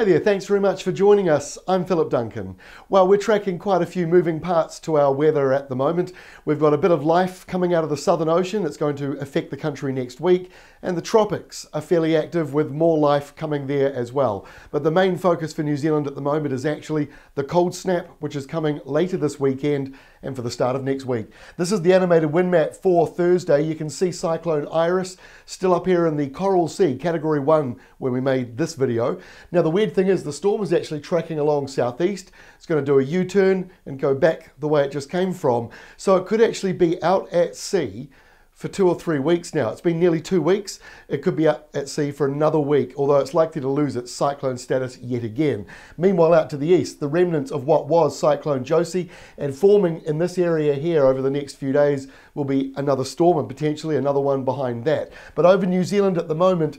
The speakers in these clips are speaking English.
Hi there, thanks very much for joining us. I'm Philip Duncan. Well, we're tracking quite a few moving parts to our weather at the moment. We've got a bit of life coming out of the Southern Ocean. It's going to affect the country next week. And the tropics are fairly active with more life coming there as well. But the main focus for New Zealand at the moment is actually the cold snap, which is coming later this weekend and for the start of next week. This is the animated wind map for Thursday. You can see Cyclone Iris still up here in the Coral Sea, Category 1, where we made this video. Now, the weird thing is the storm is actually tracking along southeast. It's going to do a U-turn and go back the way it just came from. So it could actually be out at sea for 2 or 3 weeks now. It's been nearly 2 weeks. It could be out at sea for another week, although it's likely to lose its cyclone status yet again. Meanwhile, out to the east, the remnants of what was Cyclone Josie, and forming in this area here over the next few days will be another storm and potentially another one behind that. But over New Zealand at the moment,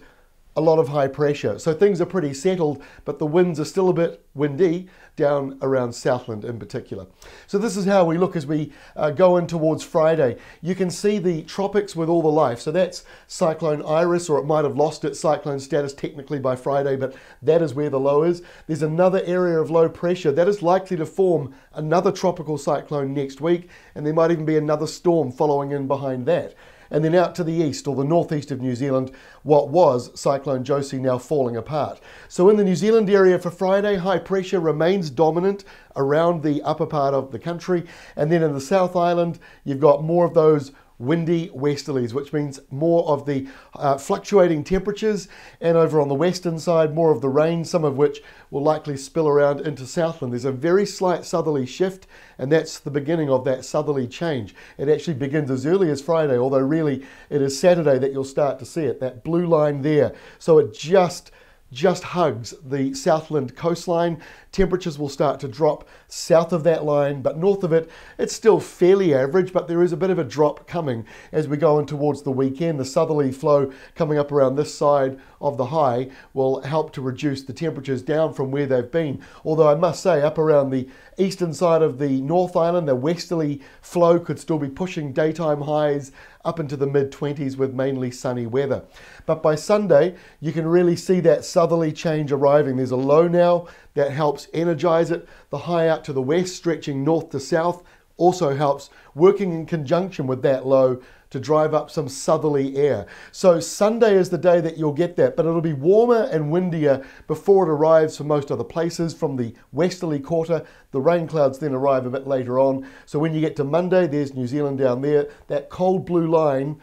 a lot of high pressure. So things are pretty settled, but the winds are still a bit windy down around Southland in particular. So this is how we look as we go in towards Friday. You can see the tropics with all the life. So that's Cyclone Iris, or it might have lost its cyclone status technically by Friday, but that is where the low is. There's another area of low pressure that is likely to form another tropical cyclone next week, and there might even be another storm following in behind that. And then out to the east, or the northeast of New Zealand, what was Cyclone Josie now falling apart. So in the New Zealand area for Friday, high pressure remains dominant around the upper part of the country. And then in the South Island, you've got more of those windy westerlies, which means more of the fluctuating temperatures, and over on the western side, more of the rain, some of which will likely spill around into Southland. There's a very slight southerly shift, and that's the beginning of that southerly change. It actually begins as early as Friday, although really it is Saturday that you'll start to see it, that blue line there. So it just hugs the Southland coastline. Temperatures will start to drop south of that line, but north of it, it's still fairly average, but there is a bit of a drop coming as we go in towards the weekend. The southerly flow coming up around this side of the high will help to reduce the temperatures down from where they've been. Although I must say, up around the eastern side of the North Island, the westerly flow could still be pushing daytime highs up into the mid-20s with mainly sunny weather. But by Sunday, you can really see that southerly change arriving. There's a low now that helps energize it. The high out to the west, stretching north to south, also helps, working in conjunction with that low to drive up some southerly air. So Sunday is the day that you'll get that, but it'll be warmer and windier before it arrives for most other places from the westerly quarter. The rain clouds then arrive a bit later on. So when you get to Monday, there's New Zealand down there. That cold blue line,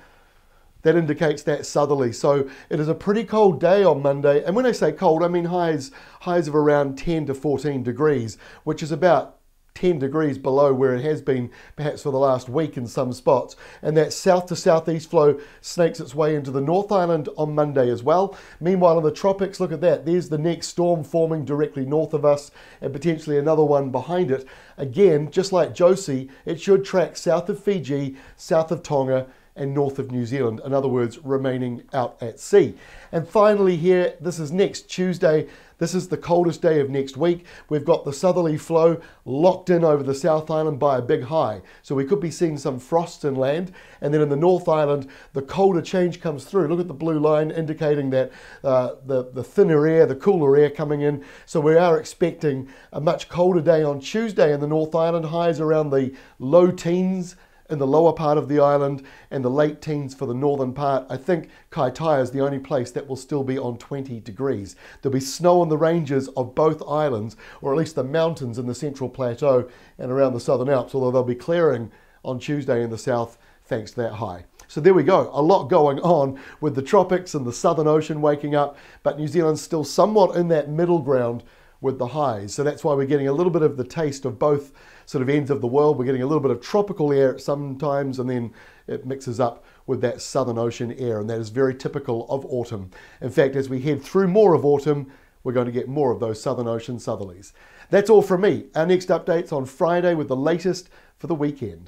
that indicates that southerly. So it is a pretty cold day on Monday. And when I say cold, I mean highs of around 10 to 14 degrees, which is about 10 degrees below where it has been perhaps for the last week in some spots. And that south to southeast flow snakes its way into the North Island on Monday as well. Meanwhile, in the tropics, look at that. There's the next storm forming directly north of us and potentially another one behind it. Again, just like Josie, it should track south of Fiji, south of Tonga, and north of New Zealand, in other words, remaining out at sea. And finally here, this is next Tuesday. This is the coldest day of next week. We've got the southerly flow locked in over the South Island by a big high. So we could be seeing some frost inland. And then in the North Island, the colder change comes through. Look at the blue line indicating that the thinner air, the cooler air coming in. So we are expecting a much colder day on Tuesday in the North Island. Highs around the low teens in the lower part of the island and the late teens for the northern part. I think Kaitaia is the only place that will still be on 20 degrees. There'll be snow on the ranges of both islands, or at least the mountains in the Central Plateau and around the Southern Alps, although they'll be clearing on Tuesday in the south thanks to that high. So there we go, a lot going on with the tropics and the Southern Ocean waking up, but New Zealand's still somewhat in that middle ground with the highs. So that's why we're getting a little bit of the taste of both sort of ends of the world. We're getting a little bit of tropical air sometimes, and then it mixes up with that Southern Ocean air, and that is very typical of autumn. In fact, as we head through more of autumn, we're going to get more of those Southern Ocean southerlies. That's all from me. Our next update's on Friday with the latest for the weekend.